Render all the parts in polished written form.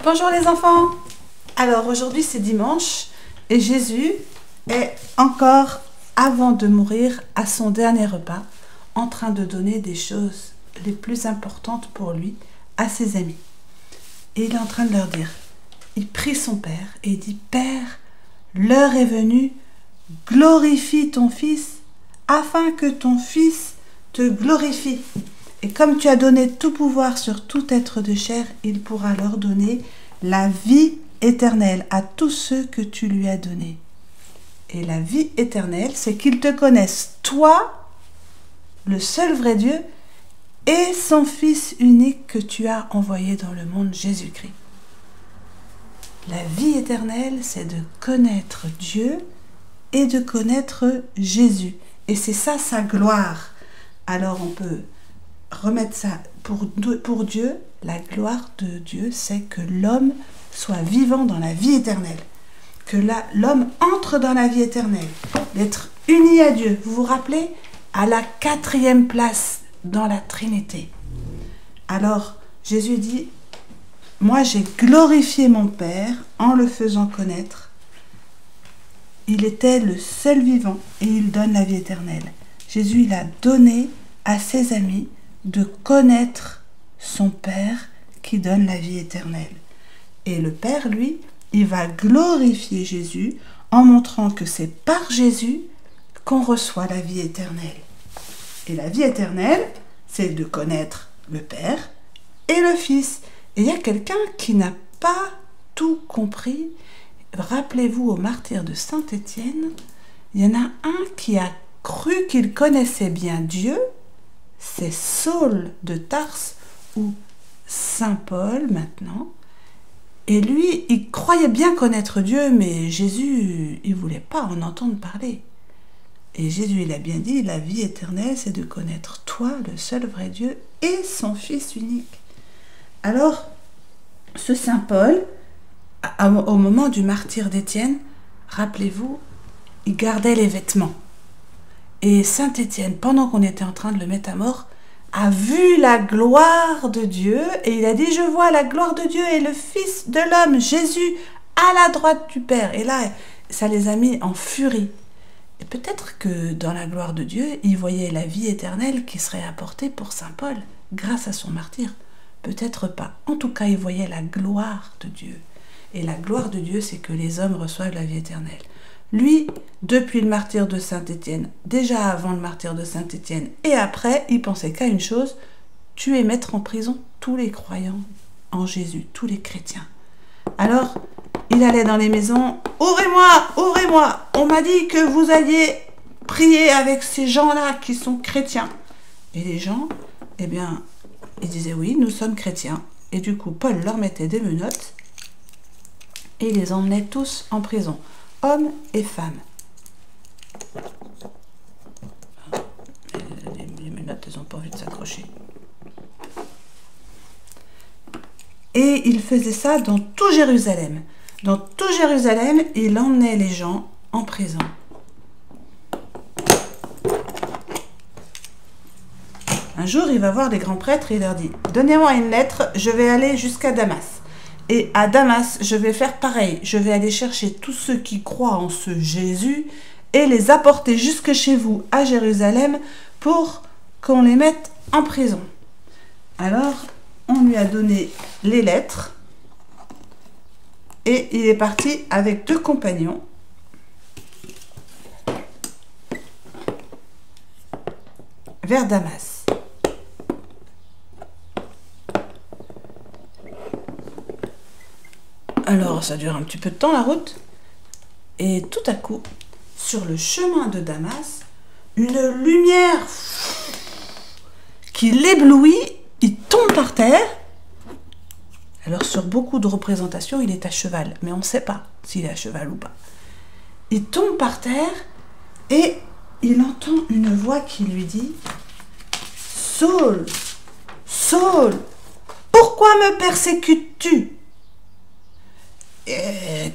Bonjour les enfants. Alors aujourd'hui c'est dimanche et Jésus est encore avant de mourir à son dernier repas en train de donner des choses les plus importantes pour lui à ses amis. Et il est en train de leur dire, il prie son Père et il dit, Père, l'heure est venue, glorifie ton Fils afin que ton Fils te glorifie. Et comme tu as donné tout pouvoir sur tout être de chair, il pourra leur donner la vie éternelle à tous ceux que tu lui as donnés. Et la vie éternelle, c'est qu'ils te connaissent, toi, le seul vrai Dieu, et son Fils unique que tu as envoyé dans le monde, Jésus-Christ. La vie éternelle, c'est de connaître Dieu et de connaître Jésus. Et c'est ça sa gloire. Alors on peut remettre ça pour Dieu. La gloire de Dieu, c'est que l'homme soit vivant dans la vie éternelle. Que l'homme entre dans la vie éternelle. D'être uni à Dieu. Vous vous rappelez? À la 4e place dans la Trinité. Alors, Jésus dit, moi j'ai glorifié mon Père en le faisant connaître. Il était le seul vivant et il donne la vie éternelle. Jésus, il a donné à ses amis de connaître son Père qui donne la vie éternelle. Et le Père, lui, il va glorifier Jésus en montrant que c'est par Jésus qu'on reçoit la vie éternelle. Et la vie éternelle, c'est de connaître le Père et le Fils. Et il y a quelqu'un qui n'a pas tout compris. Rappelez-vous au martyr de Saint-Étienne, il y en a un qui a cru qu'il connaissait bien Dieu, c'est Saul de Tarse ou Saint Paul maintenant. Et lui, il croyait bien connaître Dieu, mais Jésus, il ne voulait pas en entendre parler. Et Jésus, il a bien dit, la vie éternelle, c'est de connaître toi, le seul vrai Dieu, et son Fils unique. Alors, ce Saint Paul, au moment du martyre d'Étienne, rappelez-vous, il gardait les vêtements. Et Saint Étienne, pendant qu'on était en train de le mettre à mort, a vu la gloire de Dieu et il a dit, je vois la gloire de Dieu et le Fils de l'homme, Jésus, à la droite du Père. Et là, ça les a mis en furie. Et peut-être que dans la gloire de Dieu, il voyait la vie éternelle qui serait apportée pour Saint Paul, grâce à son martyre. Peut-être pas. En tout cas, il voyait la gloire de Dieu. Et la gloire de Dieu, c'est que les hommes reçoivent la vie éternelle. Lui, depuis le martyre de Saint-Étienne, déjà avant le martyre de Saint-Étienne et après, il pensait qu'à une chose, tuer et mettre en prison tous les croyants en Jésus, tous les chrétiens. Alors, il allait dans les maisons, « Ouvrez-moi, ouvrez-moi, on m'a dit que vous alliez prier avec ces gens-là qui sont chrétiens. » Et les gens, eh bien, ils disaient, « Oui, nous sommes chrétiens. » Et du coup, Paul leur mettait des menottes et ils les emmenait tous en prison. Hommes et femmes. Les menottes, elles n'ont pas envie de s'accrocher. Et il faisait ça dans tout Jérusalem. Dans tout Jérusalem, il emmenait les gens en prison. Un jour, il va voir les grands prêtres et il leur dit, « Donnez-moi une lettre, je vais aller jusqu'à Damas. » Et à Damas, je vais faire pareil. Je vais aller chercher tous ceux qui croient en ce Jésus et les apporter jusque chez vous à Jérusalem pour qu'on les mette en prison. Alors, on lui a donné les lettres et il est parti avec 2 compagnons. Vers Damas. Alors, ça dure un petit peu de temps, la route. Et tout à coup, sur le chemin de Damas, une lumière qui l'éblouit, il tombe par terre. Alors, sur beaucoup de représentations, il est à cheval. Mais on ne sait pas s'il est à cheval ou pas. Il tombe par terre et il entend une voix qui lui dit « Saul, Saul, pourquoi me persécutes-tu »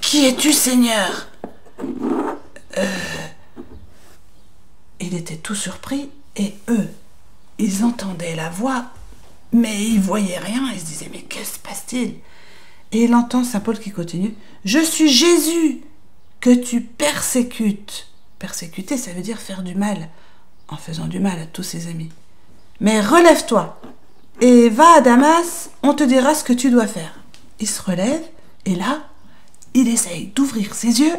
Qui es-tu, Seigneur? Il était tout surpris et eux, ils entendaient la voix, mais ils voyaient rien. Ils se disaient, mais que se passe-t-il? Et il entend Saint Paul qui continue. Je suis Jésus que tu persécutes. Persécuter, ça veut dire faire du mal, en faisant du mal à tous ses amis. Mais relève-toi et va à Damas, on te dira ce que tu dois faire. Il se relève et là, il essaye d'ouvrir ses yeux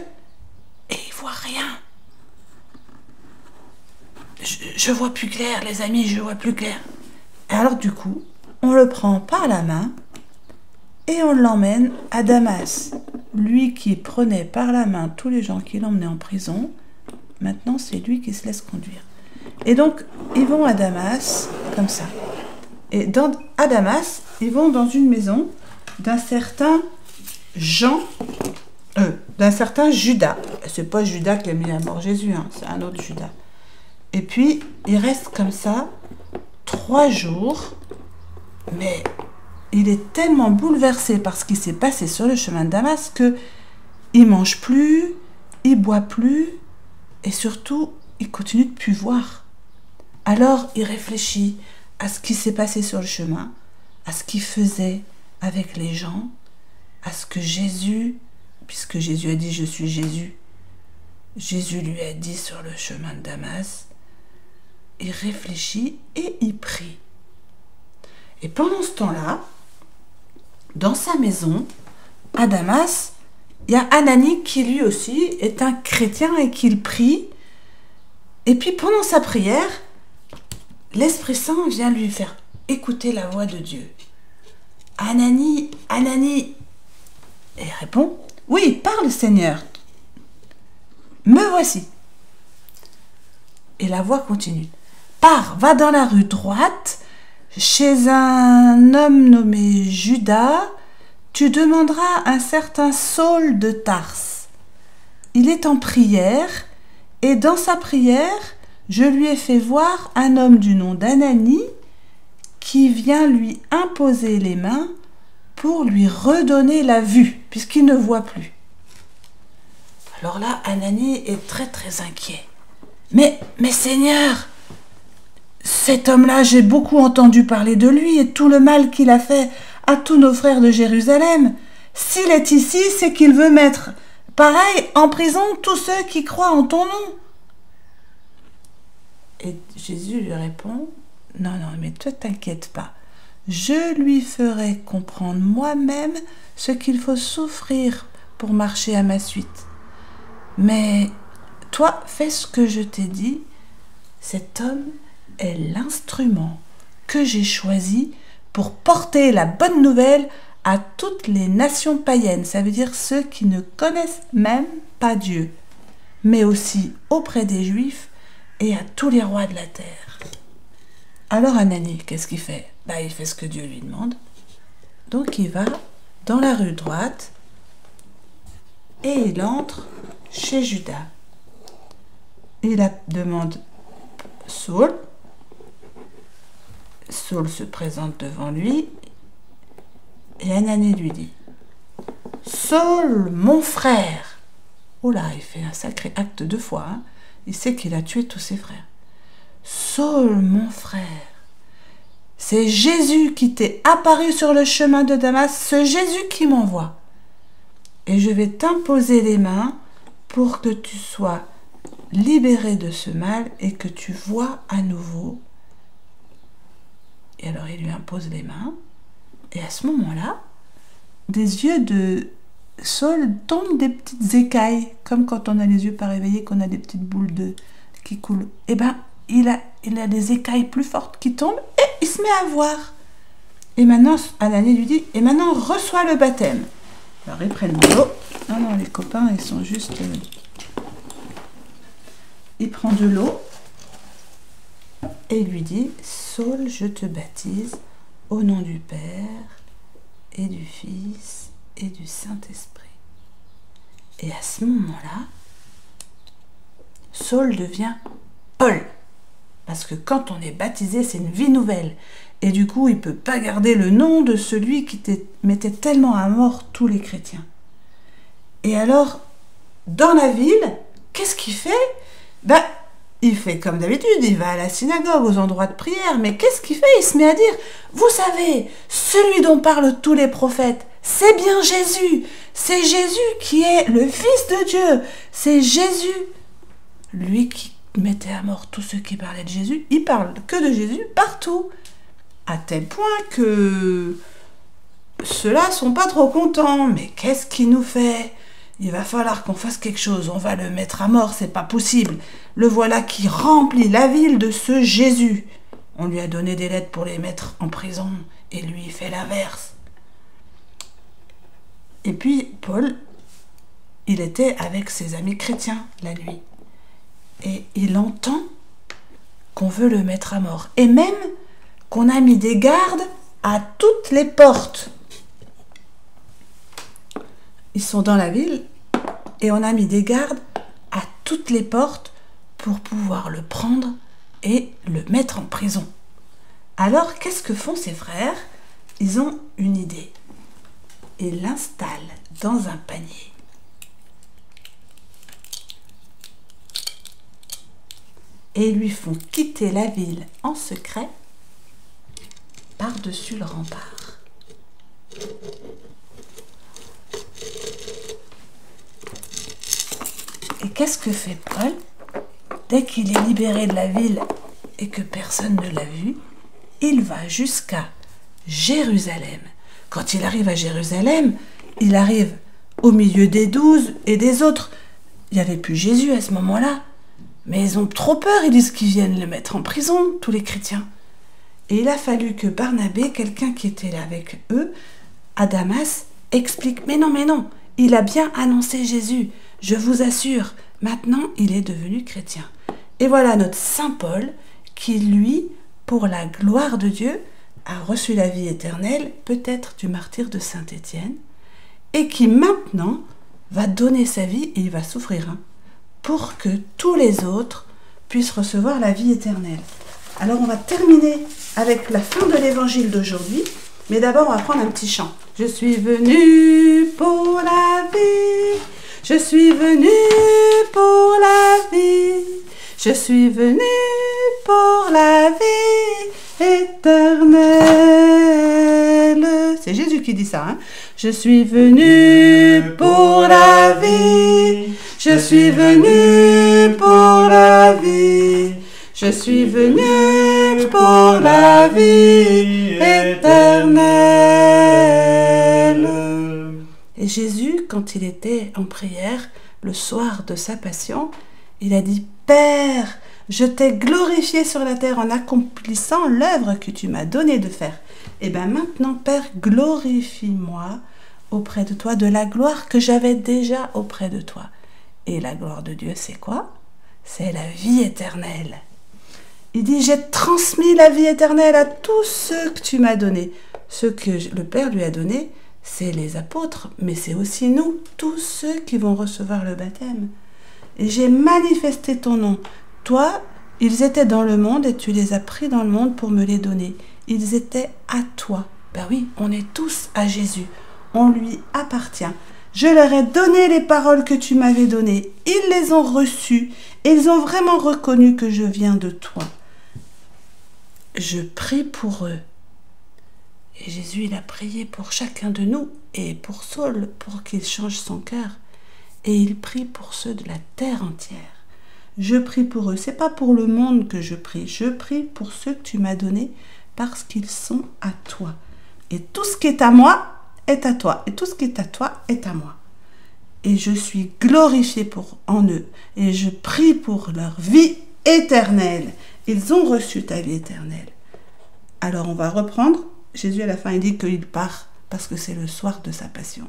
et il voit rien. Je vois plus clair, les amis, je vois plus clair. Et alors du coup, on le prend par la main et on l'emmène à Damas. Lui qui prenait par la main tous les gens qui l'emmenaient en prison, maintenant c'est lui qui se laisse conduire. Et donc, ils vont à Damas, comme ça. Et à Damas, ils vont dans une maison d'un certain d'un certain Judas. C'est pas Judas qui a mis à mort Jésus, hein, c'est un autre Judas. Et puis, il reste comme ça 3 jours, mais il est tellement bouleversé par ce qui s'est passé sur le chemin de Damas que il mange plus, il boit plus, et surtout, il continue de plus voir. Alors, il réfléchit à ce qui s'est passé sur le chemin, à ce qu'il faisait avec les gens, à ce que Jésus, puisque Jésus a dit « Je suis Jésus », Jésus lui a dit sur le chemin de Damas, il réfléchit et il prie. Et pendant ce temps-là, dans sa maison, à Damas, il y a Ananie qui lui aussi est un chrétien et qu'il prie. Et puis pendant sa prière, l'Esprit Saint vient lui faire écouter la voix de Dieu. Ananie, Ananie. Et il répond, oui, parle Seigneur. Me voici. Et la voix continue. Pars, va dans la rue droite, chez un homme nommé Judas, tu demanderas un certain Saul de Tarse. Il est en prière, et dans sa prière, je lui ai fait voir un homme du nom d'Ananie qui vient lui imposer les mains pour lui redonner la vue, puisqu'il ne voit plus. Alors là, Ananie est très très inquiet. Mais Seigneur, cet homme-là, j'ai beaucoup entendu parler de lui et tout le mal qu'il a fait à tous nos frères de Jérusalem. S'il est ici, c'est qu'il veut mettre, pareil, en prison tous ceux qui croient en ton nom. Et Jésus lui répond, non, mais toi, t'inquiète pas. Je lui ferai comprendre moi-même ce qu'il faut souffrir pour marcher à ma suite. Mais toi, fais ce que je t'ai dit. Cet homme est l'instrument que j'ai choisi pour porter la bonne nouvelle à toutes les nations païennes. Ça veut dire ceux qui ne connaissent même pas Dieu, mais aussi auprès des Juifs et à tous les rois de la terre. Alors Ananie, qu'est-ce qu'il fait? Il fait ce que Dieu lui demande. Donc il va dans la rue droite et il entre chez Judas. Il demande Saul. Saul se présente devant lui et Ananie lui dit « Saul, mon frère !» Oh là, il fait un sacré acte de foi. Hein. Il sait qu'il a tué tous ses frères. « Saul, mon frère, c'est Jésus qui t'est apparu sur le chemin de Damas, ce Jésus qui m'envoie. Et je vais t'imposer les mains pour que tu sois libéré de ce mal et que tu vois à nouveau. » Et alors il lui impose les mains. Et à ce moment-là, des yeux de Saul tombent des petites écailles, comme quand on a les yeux pas réveillés, qu'on a des petites boules qui coulent. Et il a des écailles plus fortes qui tombent et il se met à voir. Et maintenant, Ananie lui dit, et maintenant reçois le baptême. Alors ils prennent de l'eau. Non, les copains, ils sont juste... Il prend de l'eau et il lui dit, Saul, je te baptise au nom du Père et du Fils et du Saint-Esprit. Et à ce moment-là, Saul devient Paul. Parce que quand on est baptisé, c'est une vie nouvelle. Et du coup, il ne peut pas garder le nom de celui qui mettait tellement à mort tous les chrétiens. Et alors, dans la ville, qu'est-ce qu'il fait? Il fait comme d'habitude, il va à la synagogue, aux endroits de prière. Mais qu'est-ce qu'il fait? Il se met à dire, vous savez, celui dont parlent tous les prophètes, c'est bien Jésus. C'est Jésus qui est le Fils de Dieu. C'est Jésus, lui qui mettait à mort tous ceux qui parlaient de Jésus. Il parle que de Jésus partout. À tel point que ceux-là sont pas trop contents. Mais qu'est-ce qu'il nous fait? Il va falloir qu'on fasse quelque chose. On va le mettre à mort, c'est pas possible. Le voilà qui remplit la ville de ce Jésus. On lui a donné des lettres pour les mettre en prison. Et lui, il fait l'inverse. Et puis, Paul, il était avec ses amis chrétiens la nuit. Et il entend qu'on veut le mettre à mort. Et même qu'on a mis des gardes à toutes les portes. Ils sont dans la ville et on a mis des gardes à toutes les portes pour pouvoir le prendre et le mettre en prison. Alors, qu'est-ce que font ces frères? Ils ont une idée. Ils l'installent dans un panier. Et lui font quitter la ville en secret par-dessus le rempart. Et qu'est-ce que fait Paul? Dès qu'il est libéré de la ville et que personne ne l'a vu, il va jusqu'à Jérusalem. Quand il arrive à Jérusalem, il arrive au milieu des 12 et des autres. Il n'y avait plus Jésus à ce moment-là. Mais ils ont trop peur, ils disent qu'ils viennent le mettre en prison, tous les chrétiens. Et il a fallu que Barnabé, quelqu'un qui était là avec eux, à Damas, explique « Mais non, il a bien annoncé Jésus, je vous assure, maintenant il est devenu chrétien. » Et voilà notre Saint Paul qui, lui, pour la gloire de Dieu, a reçu la vie éternelle, peut-être du martyre de Saint-Étienne, et qui maintenant va donner sa vie, et il va souffrir, pour que tous les autres puissent recevoir la vie éternelle. Alors on va terminer avec la fin de l'évangile d'aujourd'hui, mais d'abord on va prendre un petit chant. Je suis venu pour la vie, je suis venu pour la vie, je suis venu pour la vie éternelle. C'est Jésus qui dit ça, hein? Je suis venu pour la vie, je suis venu pour la vie, je suis venu pour la vie éternelle. Et Jésus, quand il était en prière, le soir de sa passion, il a dit « Père, je t'ai glorifié sur la terre en accomplissant l'œuvre que tu m'as donné de faire. Et bien maintenant, Père, glorifie-moi auprès de toi de la gloire que j'avais déjà auprès de toi. » Et la gloire de Dieu, c'est quoi? C'est la vie éternelle. Il dit, j'ai transmis la vie éternelle à tous ceux que tu m'as donnés. Ceux que le Père lui a donnés, c'est les apôtres, mais c'est aussi nous, tous ceux qui vont recevoir le baptême. Et j'ai manifesté ton nom. Toi, ils étaient dans le monde et tu les as pris dans le monde pour me les donner. Ils étaient à toi. Ben oui, on est tous à Jésus. On lui appartient. Je leur ai donné les paroles que tu m'avais données. Ils les ont reçues et ils ont vraiment reconnu que je viens de toi. Je prie pour eux. Et Jésus, il a prié pour chacun de nous et pour Saul, pour qu'il change son cœur. Et il prie pour ceux de la terre entière. Je prie pour eux. C'est pas pour le monde que je prie. Je prie pour ceux que tu m'as donnés parce qu'ils sont à toi. Et tout ce qui est à moi est à toi. Et tout ce qui est à toi est à moi. Et je suis glorifiée en eux. Et je prie pour leur vie éternelle. Ils ont reçu ta vie éternelle. Alors on va reprendre. Jésus à la fin, il dit qu'il part parce que c'est le soir de sa passion.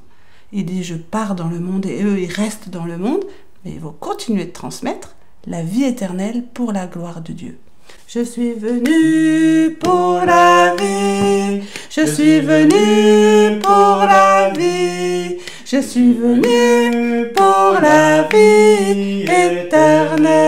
Il dit, je pars dans le monde et eux, ils restent dans le monde, mais ils vont continuer de transmettre la vie éternelle pour la gloire de Dieu. Je suis venu pour la vie, je suis venu pour la vie, je suis venu pour la vie éternelle.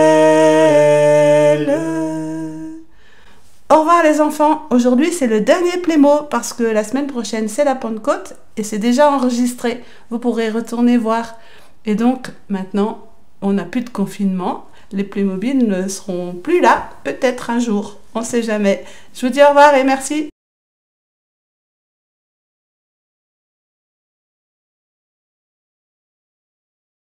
Au revoir les enfants, aujourd'hui c'est le dernier Plémo parce que la semaine prochaine c'est la Pentecôte et c'est déjà enregistré, vous pourrez retourner voir. Et donc maintenant on n'a plus de confinement, les Playmobil ne seront plus là, peut-être un jour, on ne sait jamais. Je vous dis au revoir et merci.